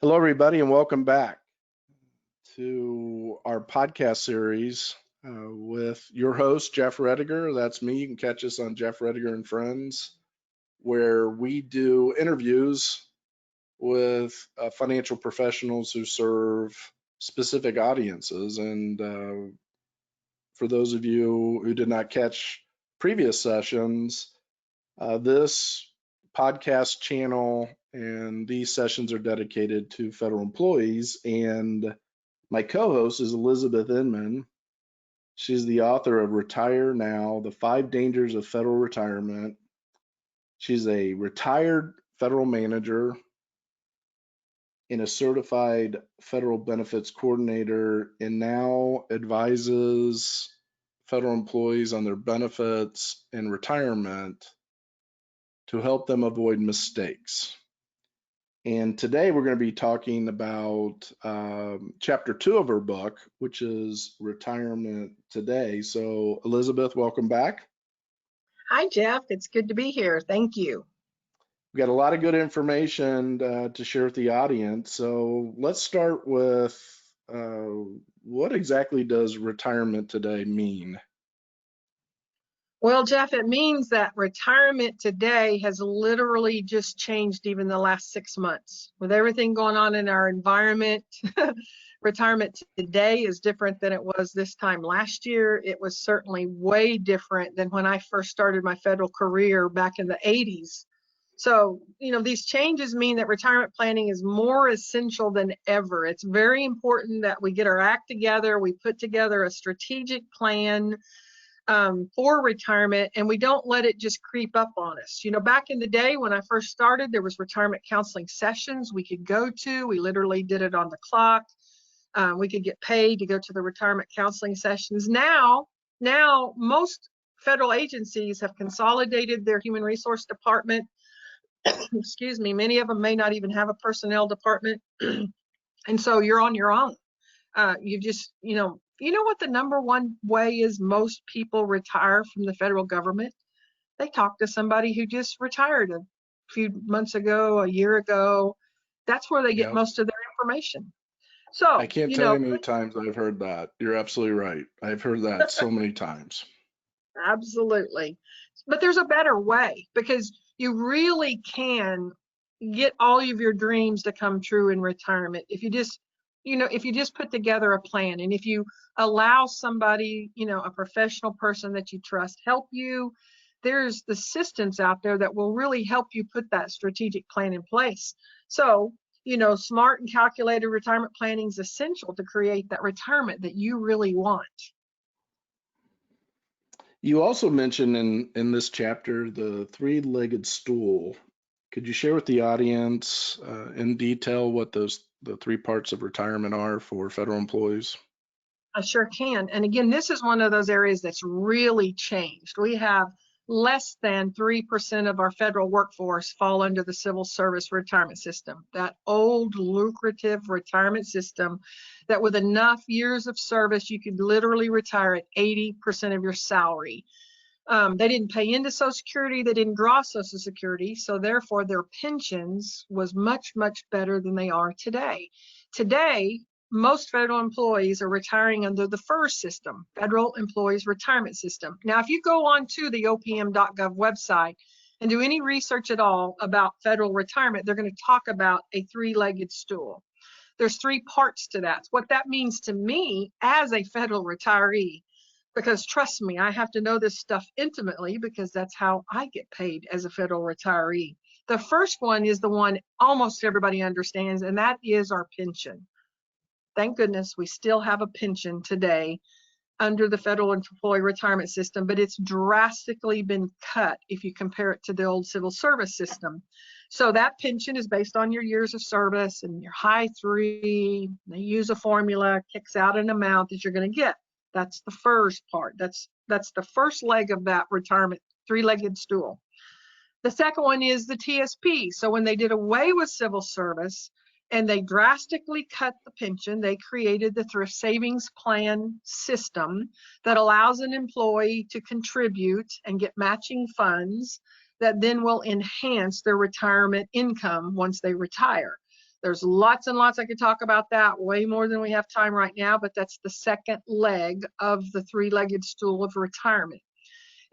Hello, everybody, and welcome back to our podcast series with your host, Jeff Roediger. That's me. You can catch us on Jeff Roediger and Friends, where we do interviews with financial professionals who serve specific audiences. And for those of you who did not catch previous sessions, this podcast channel and these sessions are dedicated to federal employees. And my co-host is Elizabeth Inman. She's the author of Retire Now, The 5 Dangers of Federal Retirement. She's a retired federal manager and a certified federal benefits coordinator, and now advises federal employees on their benefits and retirement to help them avoid mistakes. And today we're going to be talking about chapter 2 of her book, which is Retirement Today. So Elizabeth, welcome back. Hi, Jeff. It's good to be here. Thank you. We've got a lot of good information to share with the audience. So let's start with what exactly does retirement today mean? Well, Jeff, it means that retirement today has literally just changed even the last 6 months. With everything going on in our environment, retirement today is different than it was this time last year. It was certainly way different than when I first started my federal career back in the 80s. So, these changes mean that retirement planning is more essential than ever. It's very important that we get our act together. We put together a strategic plan for retirement, and we don't let it just creep up on us. Back in the day when I first started, there was retirement counseling sessions we could go to. We literally did it on the clock. We could get paid to go to the retirement counseling sessions. Now most federal agencies have consolidated their human resource department. Excuse me, many of them may not even have a personnel department. And so you're on your own. You just, you know what the number one way is most people retire from the federal government? They talk to somebody who just retired a few months ago, a year ago. That's where they get most of their information. So I can't tell you how many times I've heard that. You're absolutely right. I've heard that so many times. Absolutely. But there's a better way, because you really can get all of your dreams to come true in retirement if you just put together a plan, and if you allow somebody, a professional person that you trust help you. There's the systems out there that will really help you put that strategic plan in place. So, smart and calculated retirement planning is essential to create that retirement that you really want. You also mentioned in this chapter the three-legged stool. Could you share with the audience in detail what the 3 parts of retirement are for federal employees? I sure can. And again, this is one of those areas that's really changed. We have less than 3% of our federal workforce fall under the civil service retirement system, that old lucrative retirement system that with enough years of service, you could literally retire at 80% of your salary. They didn't pay into Social Security. They didn't draw Social Security. So therefore, their pensions was much, much better than they are today. Today, most federal employees are retiring under the FERS system, Federal Employees Retirement System. Now, if you go on to the opm.gov website and do any research at all about federal retirement, they're going to talk about a 3-legged stool. There's 3 parts to that. What that means to me as a federal retiree, because trust me, I have to know this stuff intimately, because that's how I get paid as a federal retiree. The first one is the one almost everybody understands, and that is our pension. Thank goodness we still have a pension today under the federal employee retirement system, but it's drastically been cut if you compare it to the old civil service system. So that pension is based on your years of service and your high 3. They use a formula, kicks out an amount that you're going to get. That's the first part. That's the first leg of that retirement 3-legged stool. The second one is the TSP. So when they did away with civil service and they drastically cut the pension, they created the thrift savings plan system that allows an employee to contribute and get matching funds that then will enhance their retirement income once they retire. There's lots and lots I could talk about that, way more than we have time right now, but that's the second leg of the three-legged stool of retirement.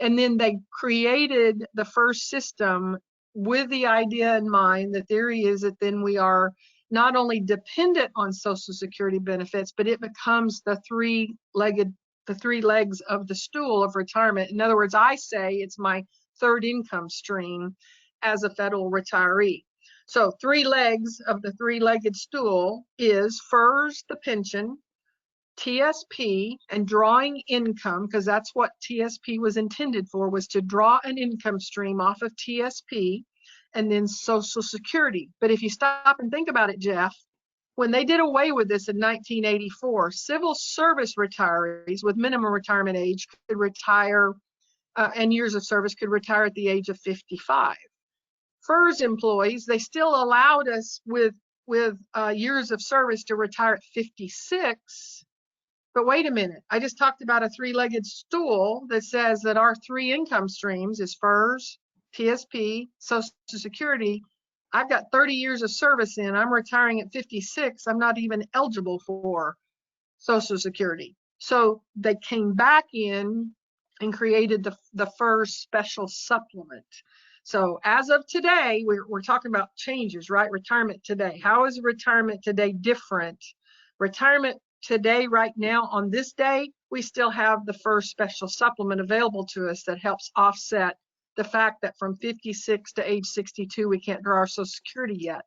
And then they created the first system with the idea in mind. The theory is that then we are not only dependent on Social Security benefits, but it becomes the three legs of the stool of retirement. In other words, I say it's my third income stream as a federal retiree. So 3 legs of the three-legged stool is FERS, the pension, TSP, and drawing income, because that's what TSP was intended for, was to draw an income stream off of TSP, and then Social Security. But if you stop and think about it, Jeff, when they did away with this in 1984, civil service retirees with minimum retirement age could retire, and years of service could retire at the age of 55. FERS employees, they still allowed us with years of service to retire at 56. But wait a minute, I just talked about a three-legged stool that says that our 3 income streams is FERS, TSP, Social Security. I've got 30 years of service in, I'm retiring at 56, I'm not even eligible for Social Security. So they came back in and created the FERS special supplement. So as of today, we're talking about changes, right? Retirement today. How is retirement today different? Retirement today, right now, on this day, we still have the FERS special supplement available to us that helps offset the fact that from 56 to age 62, we can't draw our Social Security yet.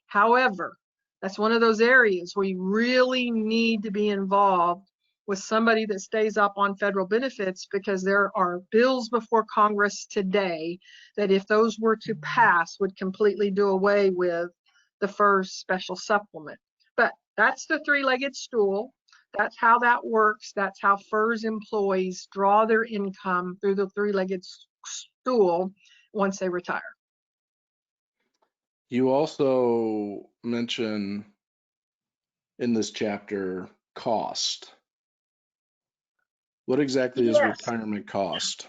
However, that's one of those areas where you really need to be involved with somebody that stays up on federal benefits, because there are bills before Congress today that, if those were to pass, would completely do away with the FERS special supplement. But that's the three-legged stool. That's how that works. That's how FERS employees draw their income through the three-legged stool once they retire. You also mention in this chapter cost. What exactly is retirement cost?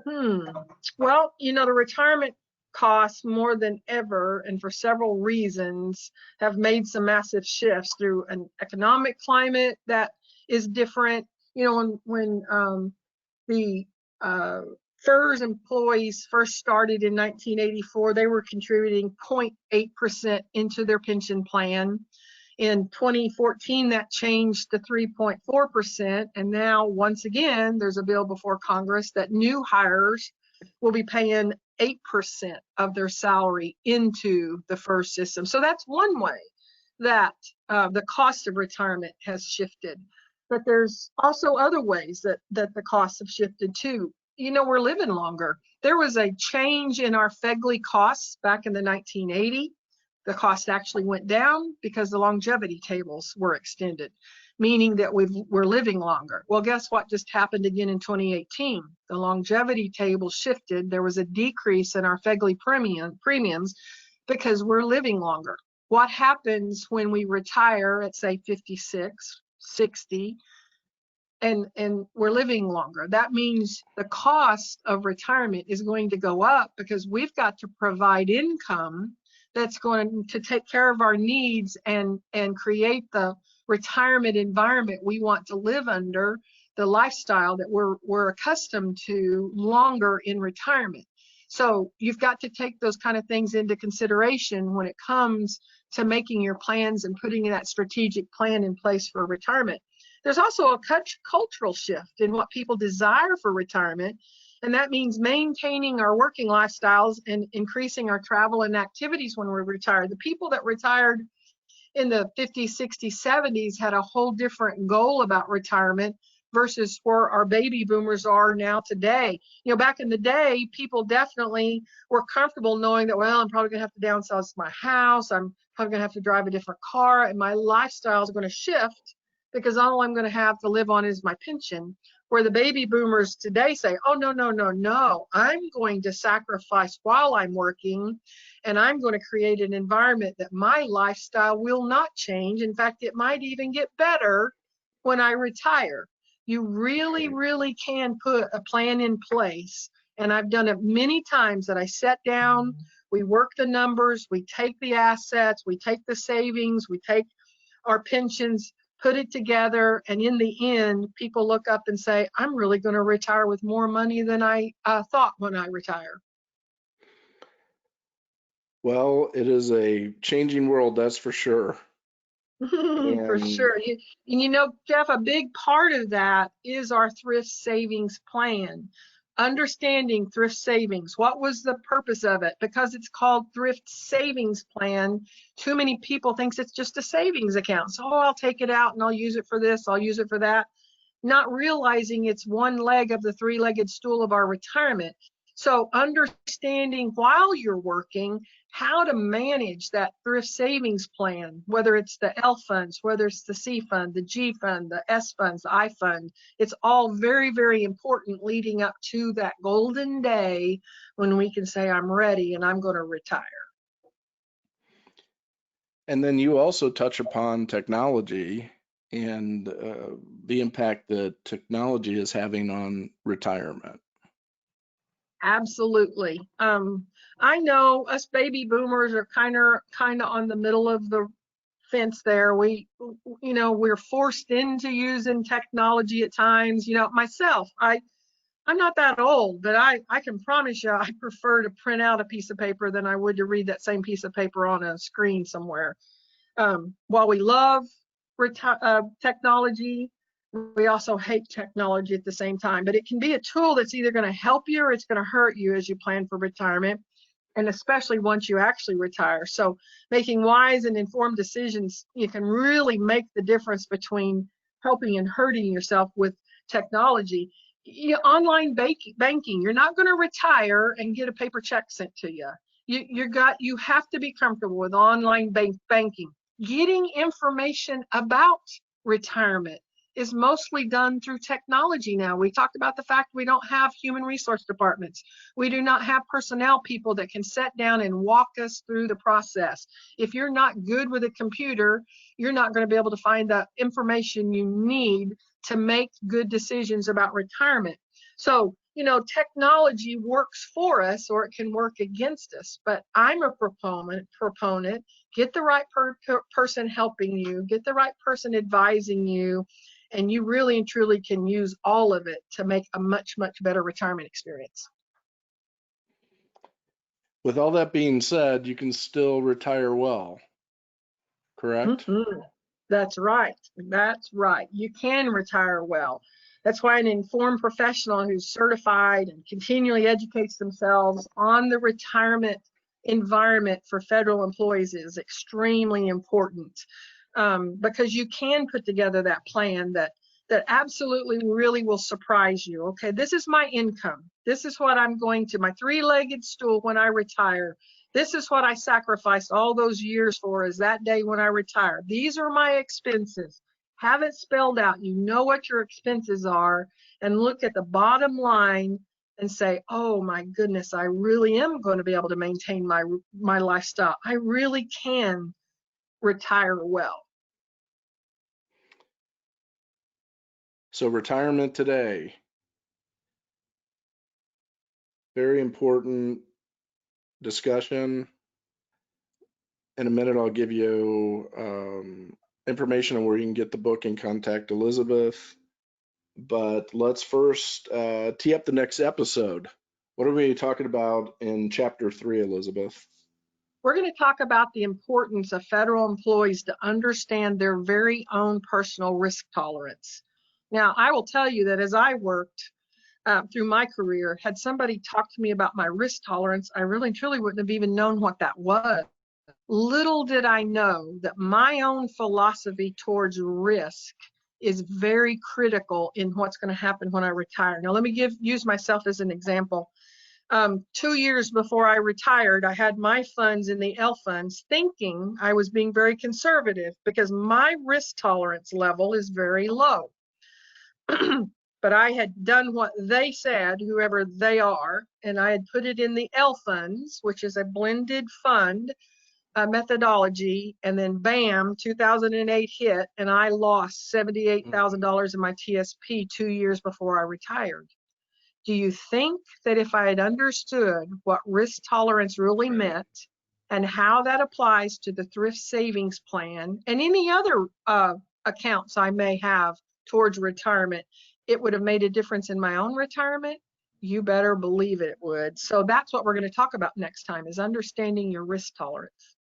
Well, you know, the retirement costs more than ever, and for several reasons, have made some massive shifts through an economic climate that is different. You know, when the FERS employees first started in 1984, they were contributing 0.8% into their pension plan. In 2014, that changed to 3.4%. And now, once again, there's a bill before Congress that new hires will be paying 8% of their salary into the FERS system. So that's one way that the cost of retirement has shifted. But there's also other ways that the costs have shifted too. You know, we're living longer. There was a change in our FEGLI costs back in the 1980s. The cost actually went down because the longevity tables were extended, meaning that we're living longer. Well, guess what just happened again in 2018? The longevity table shifted. There was a decrease in our FEGLI premiums because we're living longer. What happens when we retire at, say, 56, 60, and we're living longer? That means the cost of retirement is going to go up because we've got to provide income that's going to take care of our needs and create the retirement environment we want to live under, the lifestyle that we're accustomed to longer in retirement. So you've got to take those kind of things into consideration when it comes to making your plans and putting that strategic plan in place for retirement. There's also a cultural shift in what people desire for retirement. And that means maintaining our working lifestyles and increasing our travel and activities when we're retired. The people that retired in the 50s, 60s, 70s had a whole different goal about retirement versus where our baby boomers are now today. You know, back in the day, people definitely were comfortable knowing that, well, I'm probably gonna have to downsize my house, I'm probably gonna have to drive a different car, and my lifestyle is gonna shift because all I'm gonna have to live on is my pension. Where the baby boomers today say, oh, no, no, no, no, I'm going to sacrifice while I'm working, and I'm going to create an environment that my lifestyle will not change. In fact, it might even get better when I retire. You really, really can put a plan in place. And I've done it many times that I sat down We work the numbers, we take the assets, we take the savings, we take our pensions, put it together, and in the end, people look up and say, I'm really going to retire with more money than I thought when I retire. Well, it is a changing world, that's for sure. For And sure. You know, Jeff, a big part of that is our thrift savings plan. Understanding thrift savings. What was the purpose of it? Because it's called thrift savings plan, too many people thinks it's just a savings account. So, oh, I'll take it out and I'll use it for this, I'll use it for that, not realizing it's one leg of the three-legged stool of our retirement. So understanding while you're working how to manage that thrift savings plan, whether it's the L funds, whether it's the C fund, the G fund, the S funds, the I fund, it's all very, very important leading up to that golden day when we can say, I'm ready and I'm going to retire. and then you also touch upon technology and the impact that technology is having on retirement. Absolutely. I know us baby boomers are kind of on the middle of the fence there. We're forced into using technology at times. You know, myself, I'm not that old, but I can promise you I prefer to print out a piece of paper than I would to read that same piece of paper on a screen somewhere. While we love technology, we also hate technology at the same time, but it can be a tool that's either going to help you or it's going to hurt you as you plan for retirement, and especially once you actually retire. So making wise and informed decisions, you can really make the difference between helping and hurting yourself with technology. Online banking, you're not going to retire and get a paper check sent to you. You have to be comfortable with online banking. Getting information about retirement is mostly done through technology now. We talked about the fact we don't have human resource departments. We do not have personnel people that can sit down and walk us through the process. If you're not good with a computer, you're not going to be able to find the information you need to make good decisions about retirement. So, technology works for us or it can work against us, but I'm a proponent. Get the right person helping you, get the right person advising you, and you really and truly can use all of it to make a much, much better retirement experience. With all that being said, you can still retire well, correct? Mm-hmm. That's right. That's right. You can retire well. That's why an informed professional who's certified and continually educates themselves on the retirement environment for federal employees is extremely important, because you can put together that plan that absolutely really will surprise you. Okay, this is my income. This is what I'm going to, my three-legged stool when I retire. This is what I sacrificed all those years for, is that day when I retire. These are my expenses. Have it spelled out. You know what your expenses are, and look at the bottom line and say, oh my goodness, I really am going to be able to maintain my lifestyle. I really can retire well. So retirement today, very important discussion. In a minute, I'll give you information on where you can get the book and contact Elizabeth. But let's first tee up the next episode. What are we talking about in Chapter 3, Elizabeth? We're going to talk about the importance of federal employees to understand their very own personal risk tolerance. Now, I will tell you that as I worked through my career, had somebody talked to me about my risk tolerance, I really truly wouldn't have even known what that was. Little did I know that my own philosophy towards risk is very critical in what's going to happen when I retire. Now, let me use myself as an example. 2 years before I retired, I had my funds in the L funds, thinking I was being very conservative because my risk tolerance level is very low. But I had done what they said, whoever they are, and I had put it in the L funds, which is a blended fund methodology, and then bam, 2008 hit, and I lost $78,000 in my TSP 2 years before I retired. Do you think that if I had understood what risk tolerance really meant and how that applies to the thrift savings plan and any other accounts I may have towards retirement, it would have made a difference in my own retirement? You better believe it would. So that's what we're going to talk about next time, is understanding your risk tolerance.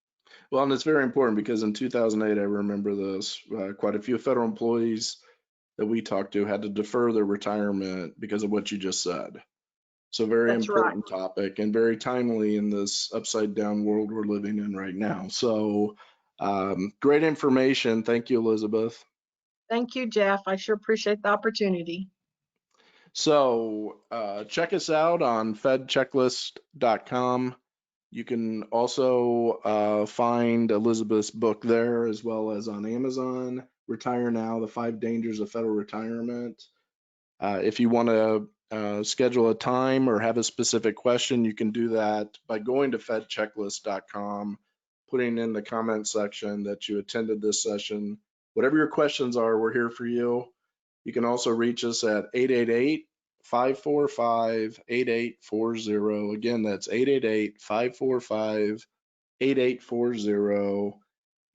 Well, and it's very important because in 2008, I remember this, quite a few federal employees that we talked to had to defer their retirement because of what you just said. So very That's right. important topic and very timely in this upside down world we're living in right now. So great information. Thank you, Elizabeth. Thank you, Jeff. I sure appreciate the opportunity. So check us out on fedchecklist.com. You can also find Elizabeth's book there, as well as on Amazon, Retire Now, The 5 Dangers of Federal Retirement. If you want to schedule a time or have a specific question, you can do that by going to fedchecklist.com, putting in the comment section that you attended this session. Whatever your questions are, we're here for you. You can also reach us at 888-545-8840. Again, that's 888-545-8840.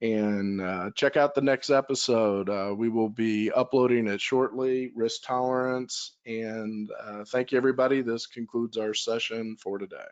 And check out the next episode. We will be uploading it shortly, risk tolerance. And thank you, everybody. This concludes our session for today.